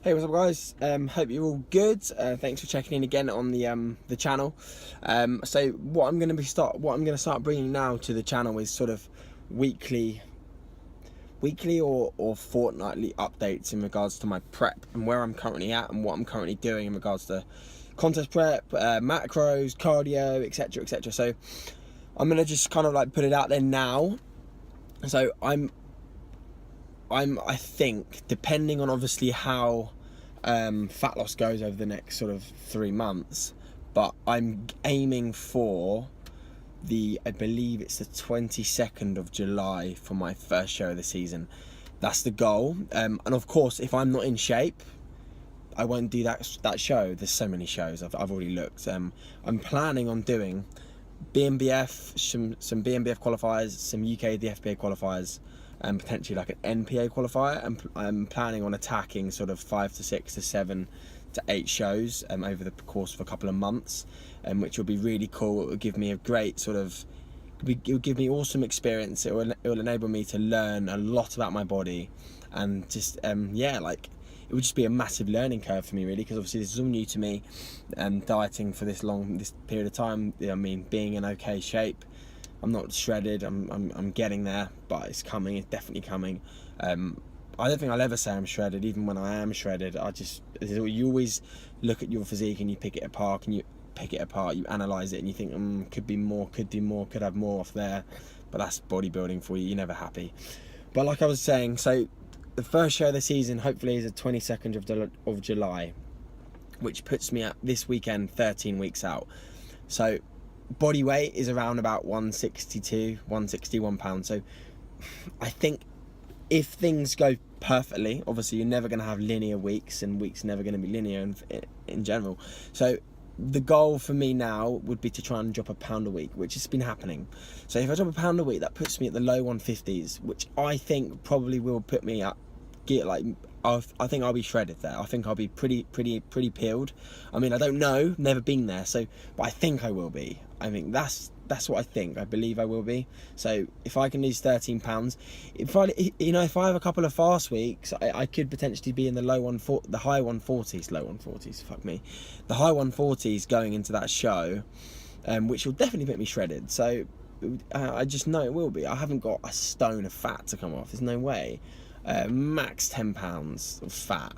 Hey, what's up, guys? Hope you're all good. Thanks for checking in again on the channel. So what I'm going to start bringing now to the channel is sort of weekly or fortnightly updates in regards to my prep and where I'm currently at and what I'm currently doing in regards to contest prep, macros, cardio, etc., etc. So I'm going to just kind of like put it out there now. So I think, depending on obviously how fat loss goes over the next sort of 3 months, but I'm aiming for I believe it's the 22nd of July for my first show of the season. That's the goal. And of course, if I'm not in shape, I won't do that show. There's so many shows. I've already looked. I'm planning on doing BMBF, some BMBF qualifiers, some UK DFPA qualifiers, and potentially like an NPA qualifier. I'm planning on attacking sort of 5 to 6 to 7 to 8 shows over the course of a couple of months, which will be really cool. It will give me a great sort of, it will give me awesome experience. It will enable me to learn a lot about my body, and just yeah, like, it would just be a massive learning curve for me, really, because obviously this is all new to me, dieting for this period of time. I mean, being in okay shape. I'm not shredded. I'm getting there, but it's coming. It's definitely coming. I don't think I'll ever say I'm shredded, even when I am shredded. You always look at your physique and you pick it apart, you analyse it, and you think, could be more, could do more, could have more off there. But that's bodybuilding for you. You're never happy. But like I was saying, so the first show of the season hopefully is the 22nd of July, which puts me at this weekend 13 weeks out. So body weight is around about 161 pounds. So I think if things go perfectly, obviously you're never going to have linear weeks, and weeks never going to be linear in general. So the goal for me now would be to try and drop a pound a week, which has been happening. So if I drop a pound a week, that puts me at the low 150s, which I think probably will put me up, I think I'll be shredded there. I think I'll be pretty peeled. I mean, I don't know, never been there, but I think I will be. I think that's what I think. I believe I will be. So if I can lose 13 pounds, if I have a couple of fast weeks, I could potentially be in the high 140s. Fuck me, the high 140s going into that show, which will definitely make me shredded. So I just know it will be. I haven't got a stone of fat to come off. There's no way. Max 10 pounds of fat.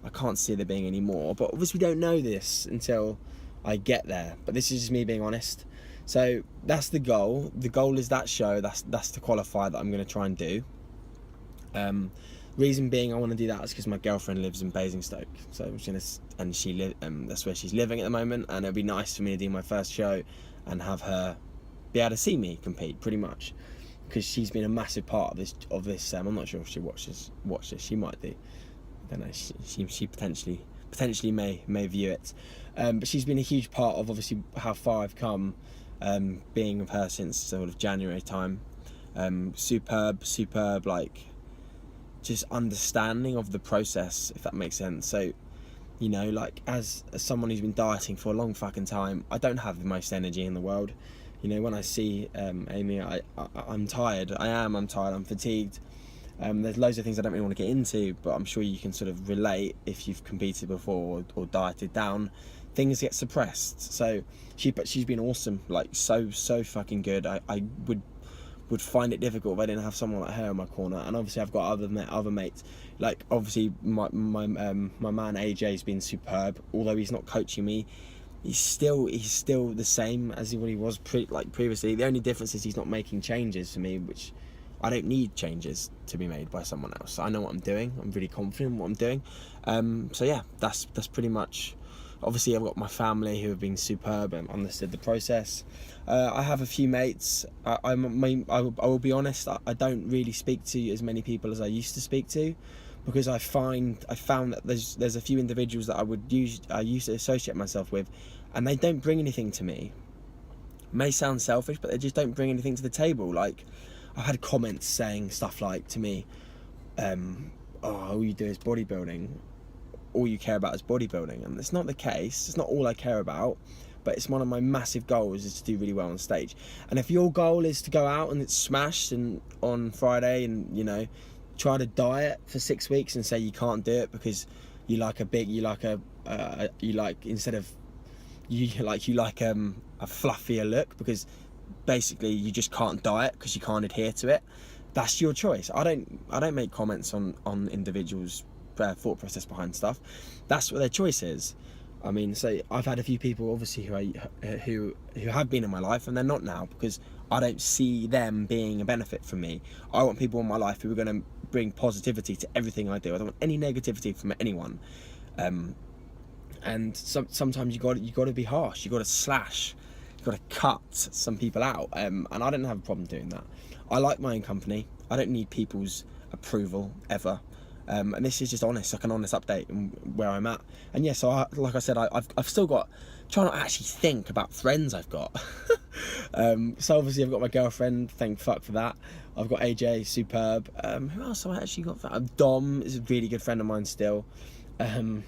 I can't see there being any more, but obviously we don't know this until I get there. But this is just me being honest. So that's the goal. The goal is that show. That's the qualifier that I'm going to try and do. Reason being I want to do that is because my girlfriend lives in Basingstoke, so I'm gonna, and that's where she's living at the moment, and it'll be nice for me to do my first show and have her be able to see me compete, pretty much, because she's been a massive part of this. I'm not sure if she watches. She might do. I don't know. She potentially may view it, but she's been a huge part of obviously how far I've come, being with her since sort of January time. Superb, like, just understanding of the process, if that makes sense. So, like, as someone who's been dieting for a long fucking time, I don't have the most energy in the world. When I see Amy, I'm tired. I'm tired. I'm fatigued. There's loads of things I don't really want to get into, but I'm sure you can sort of relate if you've competed before or dieted down. Things get suppressed. So she's been awesome, like so fucking good. I would find it difficult if I didn't have someone like her in my corner. And obviously I've got other mates. Like, obviously my man AJ's been superb. Although he's not coaching me, he's still the same as what he was previously. The only difference is he's not making changes for me, which I don't need changes to be made by someone else. I know what I'm doing. I'm really confident in what I'm doing. So yeah, that's pretty much. Obviously, I've got my family who have been superb and understood the process. I have a few mates. I will be honest. I don't really speak to as many people as I used to speak to, because I found that there's a few individuals that I used to associate myself with, and they don't bring anything to me. It may sound selfish, but they just don't bring anything to the table. Like, I've had comments saying stuff like to me, all you do is bodybuilding. All you care about is bodybuilding, and it's not the case. It's not all I care about, but it's one of my massive goals is to do really well on stage. And if your goal is to go out and it's smashed and on Friday and try to diet for 6 weeks and say you can't do it because you like a big, you like a you like instead of you like a fluffier look, because basically you just can't diet because you can't adhere to it. That's your choice. I don't make comments on individuals' thought process behind stuff. That's what their choice is. I mean, so I've had a few people obviously who have been in my life and they're not now, because I don't see them being a benefit for me. I want people in my life who are going to bring positivity to everything I do. I don't want any negativity from anyone. And sometimes you got to be harsh. You got to slash. You got to cut some people out. And I don't have a problem doing that. I like my own company. I don't need people's approval ever. And this is just honest, like an honest update on where I'm at. And yeah, so like I said, I've still got, try not to actually think about friends I've got. So obviously I've got my girlfriend, thank fuck for that. I've got AJ, superb. Who else have I actually got? Dom is a really good friend of mine still. I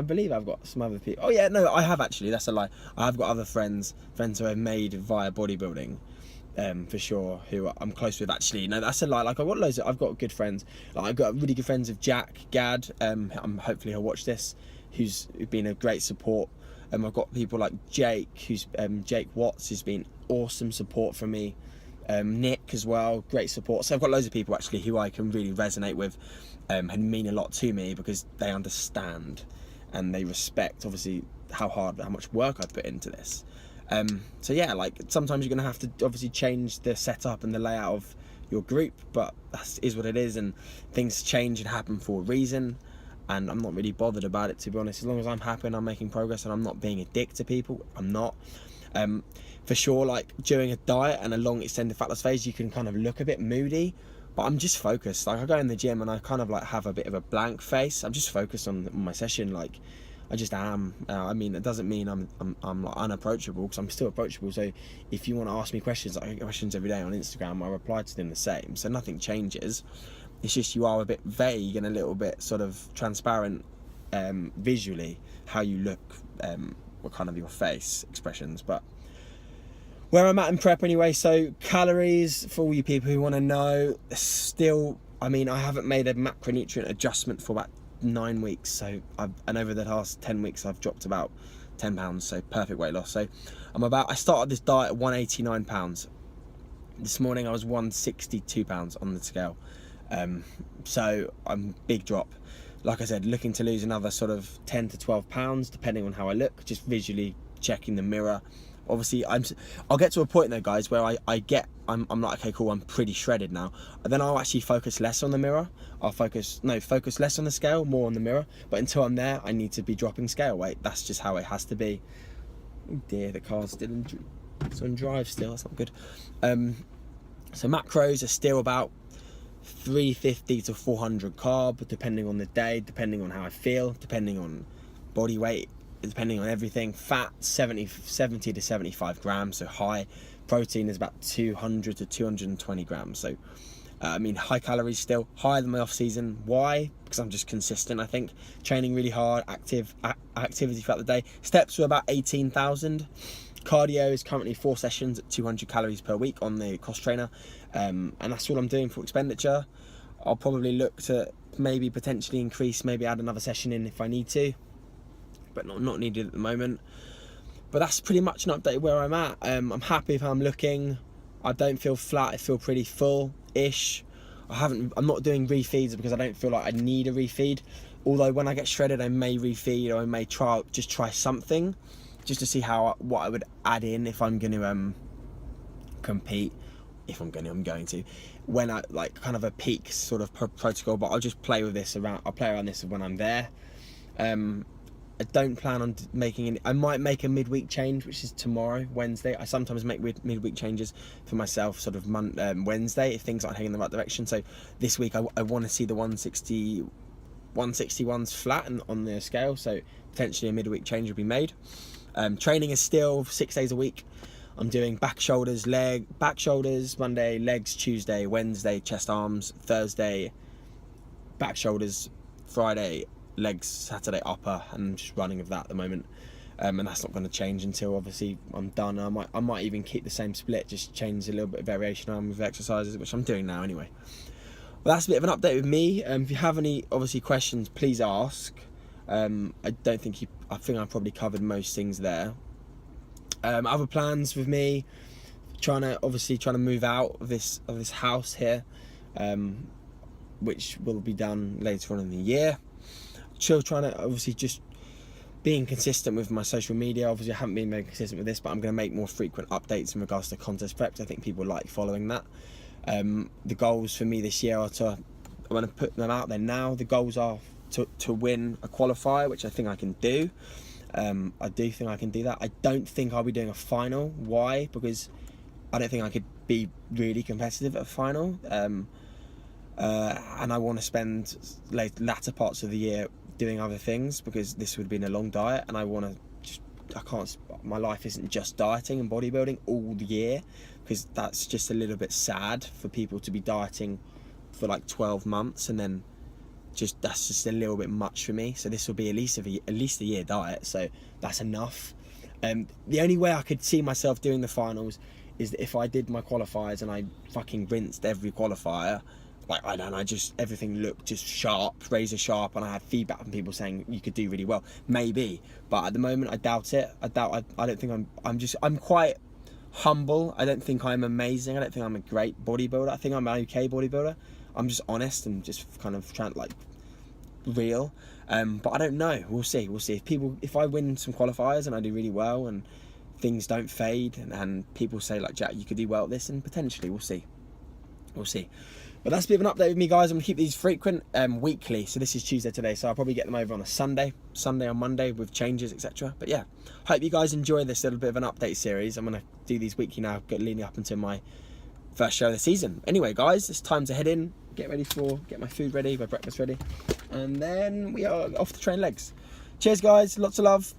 believe I've got some other people. Oh yeah, no, I have actually, that's a lie. I have got other friends who I've made via bodybuilding. For sure, who I'm close with actually. No, that's a lie. Like I've got good friends. Like I've got really good friends of Jack Gad. Hopefully he'll watch this. Who's been a great support. I've got people like Jake, who's Jake Watts, who's been awesome support for me. Nick as well, great support. So I've got loads of people actually who I can really resonate with, and mean a lot to me because they understand and they respect obviously how much work I put into this. So yeah, like sometimes you're gonna have to obviously change the setup and the layout of your group, but that is what it is, and things change and happen for a reason, and I'm not really bothered about it, to be honest. As long as I'm happy and I'm making progress and I'm not being a dick to people, I'm not. For sure, like during a diet and a long extended fat loss phase, you can kind of look a bit moody, but I'm just focused. Like I go in the gym and I kind of like have a bit of a blank face. I'm just focused on my session, like I just am. I mean, it doesn't mean I'm like unapproachable, because I'm still approachable. So if you want to ask me questions, I get questions every day on Instagram. I reply to them the same. So nothing changes. It's just you are a bit vague and a little bit sort of transparent visually, how you look, what kind of your face expressions. But where I'm at in prep anyway. So calories, for all you people who want to know, still, I mean, I haven't made a macronutrient adjustment for about 9 weeks, so and over the last 10 weeks I've dropped about 10 pounds, so perfect weight loss. So I started this diet at 189 pounds. This morning I was 162 pounds on the scale. So I'm big drop. Like I said, looking to lose another sort of 10 to 12 pounds depending on how I look, just visually checking the mirror. Obviously I'll get to a point though, guys, where I'm like, okay, cool, I'm pretty shredded now. And then I'll actually focus less on the mirror. I'll focus less on the scale, more on the mirror. But until I'm there, I need to be dropping scale weight. That's just how it has to be. Oh dear, the car's still it's on drive still, that's not good. So macros are still about 350 to 400 carb, depending on the day, depending on how I feel, depending on body weight, depending on everything. Fat 70 to 75 grams, so high. Protein is about 200 to 220 grams. So I mean, high calories still, higher than my off season. Why? Because I'm just consistent, I think. Training really hard, activity throughout the day. Steps were about 18,000. Cardio is currently 4 sessions at 200 calories per week on the cost trainer. And that's all I'm doing for expenditure. I'll probably look to maybe potentially increase, maybe add another session in if I need to, but not needed at the moment. But that's pretty much an update where I'm at. I'm happy with how I'm looking. I don't feel flat, I feel pretty full-ish. I'm not doing refeeds because I don't feel like I need a refeed. Although when I get shredded, I may refeed, or I may try something, just to see what I would add in if I'm going to compete. If I'm going to, when I like kind of a peak sort of protocol. But I'll just play with this around. I'll play around this when I'm there. I don't plan on making any. I might make a midweek change, which is tomorrow, Wednesday. I sometimes make midweek changes for myself, sort of Wednesday, if things aren't heading in the right direction. So this week I want to see the 161s flat on the scale. So potentially a midweek change will be made. Training is still 6 days a week. I'm doing back shoulders, Monday, legs, Tuesday, Wednesday, chest arms, Thursday, back shoulders, Friday, legs, Saturday, upper, and I'm just running with that at the moment. And that's not going to change until obviously I'm done. I might even keep the same split, just change a little bit of variation on with exercises, which I'm doing now anyway. Well, that's a bit of an update with me. If you have any obviously questions, please ask. I don't think I think I probably covered most things there. Other plans with me, trying to move out of this house here, which will be done later on in the year. Still trying to obviously just being consistent with my social media. Obviously I haven't been very consistent with this, but I'm going to make more frequent updates in regards to contest preps. I think people like following that. The goals for me this year are I'm going to put them out there now. The goals are to win a qualifier, which I think I can do. I do think I can do that. I don't think I'll be doing a final. Why? Because I don't think I could be really competitive at a final. And I want to spend latter parts of the year doing other things, because this would have been a long diet, and my life isn't just dieting and bodybuilding all the year, because that's just a little bit sad for people to be dieting for like 12 months and then that's just a little bit much for me. So this will be at least a year diet, so that's enough. The only way I could see myself doing the finals is that if I did my qualifiers and I fucking rinsed every qualifier, like I don't know, everything looked just sharp, razor sharp, and I had feedback from people saying you could do really well. Maybe, but at the moment I doubt it. I don't think I'm quite humble. I don't think I'm amazing. I don't think I'm a great bodybuilder. I think I'm an okay bodybuilder. I'm just honest and just kind of trying to like real. But I don't know. We'll see. If I win some qualifiers and I do really well and things don't fade and people say like, Jack, you could do well at this, and potentially we'll see. But that's a bit of an update with me, guys. I'm gonna keep these frequent, weekly. So this is Tuesday today, so I'll probably get them over on a Sunday on Monday with changes, etc. But yeah, hope you guys enjoy this little bit of an update series. I'm gonna do these weekly now, leading up until my first show of the season. Anyway, guys, it's time to head in, get my food ready, my breakfast ready, and then we are off to train legs. Cheers, guys. Lots of love.